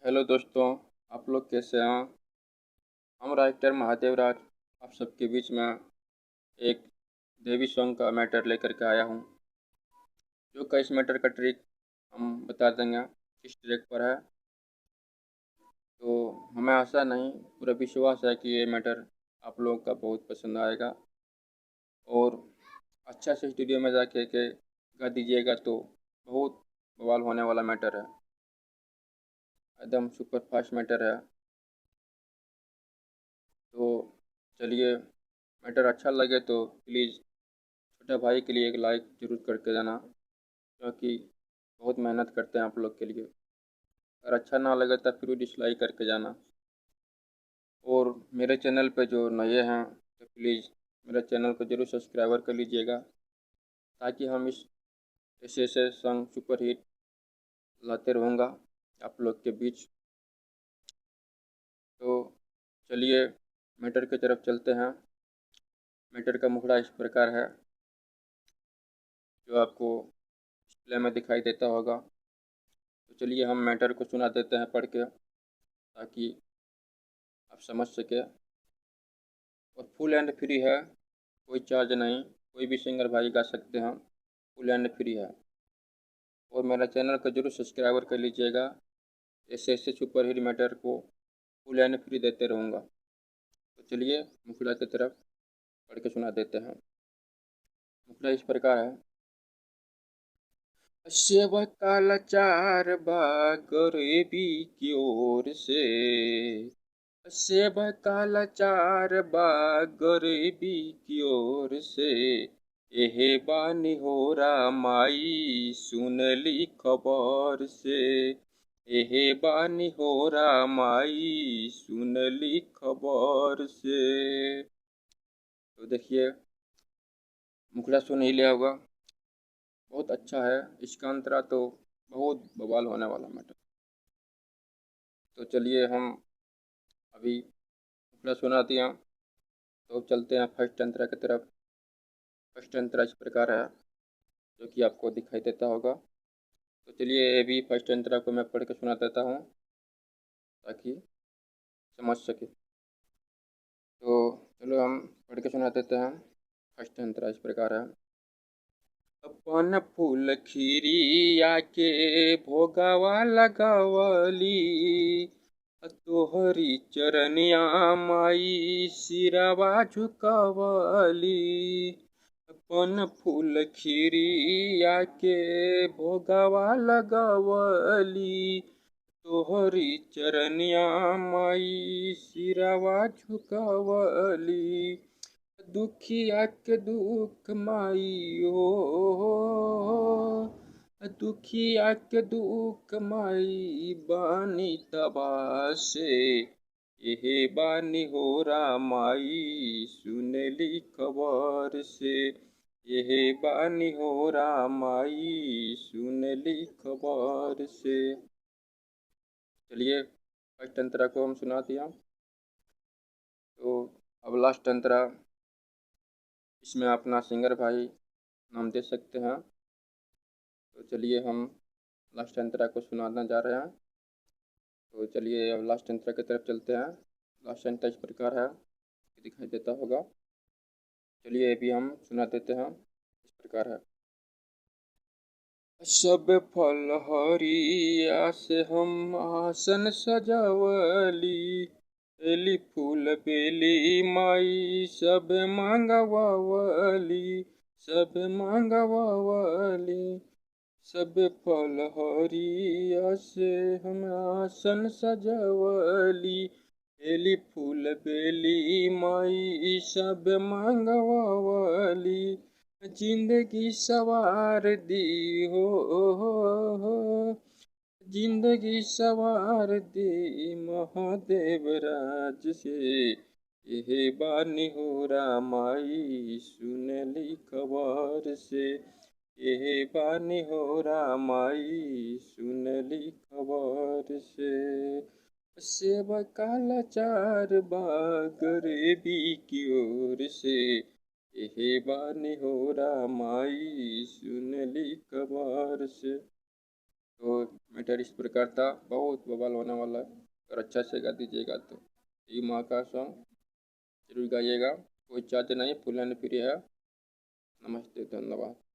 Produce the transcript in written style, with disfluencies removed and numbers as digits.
Hello दोस्तों, आप लोग कैसे हैं। हम राइटर महादेव राज आप सबके बीच में एक देवी सॉन्ग का मैटर लेकर के आया हूँ। जो का इस मैटर का ट्रिक हम बता देंगे किस ट्रैक पर है। तो हमें आशा नहीं पूरा विश्वास है कि ये मैटर आप लोगों का बहुत पसंद आएगा और अच्छा से स्टूडियो में जाके के गा दीजिएगा तो बहुत बवाल होने वाला मैटर है। एकदम सुपर फास्ट मैटर है। तो चलिए, मैटर अच्छा लगे तो प्लीज़ छोटे भाई के लिए एक लाइक ज़रूर करके जाना, क्योंकि बहुत मेहनत करते हैं आप लोग के लिए। अगर अच्छा ना लगे तो फिर भी डिसलाइक करके जाना। और मेरे चैनल पे जो नए हैं तो प्लीज़ मेरे चैनल को ज़रूर सब्सक्राइबर कर लीजिएगा, ताकि हम इस ऐसे ऐसे सॉन्ग सुपर हिट लाते रहूँगा आप लोग के बीच। तो चलिए मैटर की तरफ चलते हैं। मैटर का मुखड़ा इस प्रकार है, जो आपको डिस्प्ले में दिखाई देता होगा। तो चलिए हम मैटर को सुना देते हैं पढ़ के, ताकि आप समझ सके। और फुल एंड फ्री है, कोई चार्ज नहीं, कोई भी सिंगर भाई गा सकते हैं, फुल एंड फ्री है। और मेरा चैनल को जरूर सब्सक्राइबर कर लीजिएगा, ऐसे ऐसे सुपर हिट मैटर को फुल एंड फ्री देते रहूँगा। तो चलिए मुखड़ा की तरफ पढ़ के सुना देते हैं। मुखड़ा इस प्रकार है। सेवा का लाचार बा गरीबी की ओर से, सेवा का लाचार बा गरीबी की ओर से, एहे बानी हो माई सुनली खबर से, एहे बानी हो माई सुनली खबर से। तो देखिए, मुखड़ा सुन ही लिया होगा, बहुत अच्छा है। इसका अंतरा तो बहुत बवाल होने वाला मैटर। तो चलिए हम अभी मुखड़ा सुना दिया, तो चलते हैं फर्स्ट अंतरा की तरफ। फर्स्ट अंतरा इस प्रकार है, जो कि आपको दिखाई देता होगा। तो चलिए ये भी फर्स्ट अंतरा को मैं पढ़ के सुना देता हूँ, ताकि समझ सके। तो चलो हम पढ़ के सुना देते हैं। फर्स्ट अंतरा इस प्रकार है। अपन फूल खीरिया के भोगावा लगावली, तोहरी चरनिया माई सिरावा झुकावली। अपन फूल खीरिया के भोगावा लगावली, तोहरी चरनिया माई सिरावा झुकावली। दुखिया के दुख माई हो, दुखिया के दुख माई बानी तबा से, एहे बानी हो माई सुनली खबर से, एहे बानी हो माई सुनली खबर से। चलिए फर्स्ट अंतरा को हम सुना दिया। तो अब लास्ट अंतरा, इसमें अपना सिंगर भाई नाम दे सकते हैं। तो चलिए हम लास्ट अंतरा को सुनाना जा रहे हैं। तो चलिए अब लास्ट अंतरा की तरफ चलते हैं। लास्ट अंतरा इस प्रकार है, दिखाई देता होगा। चलिए अभी हम सुना देते हैं। इस प्रकार है। सब फल हरिया से हम आसन सजावली, बेली फूल बेली माई सब मांगवावली, सब मांगवावली। सब फल हरिया से हम आसन सजावली, बेली फूल बेली माई सब मांगवावली। जिंदगी सवार दी हो, जिंदगी सवार दी महादेव राज से, यह बानी हो माई सुनली खबर से, यह बानी हो माई सुनली खबर से। सेवा का लाचार बा गरीबी की ओर से, एहे बानी हो माई सुनली खबर से। तो मैटर इस प्रकार था, बहुत बवाल होने वाला है, और अच्छा से गा दीजिएगा। तो ये माँ का सॉन्ग जरूर गाइएगा, कोई चार्ज नहीं, फुल एंड फ्री है। नमस्ते, धन्यवाद।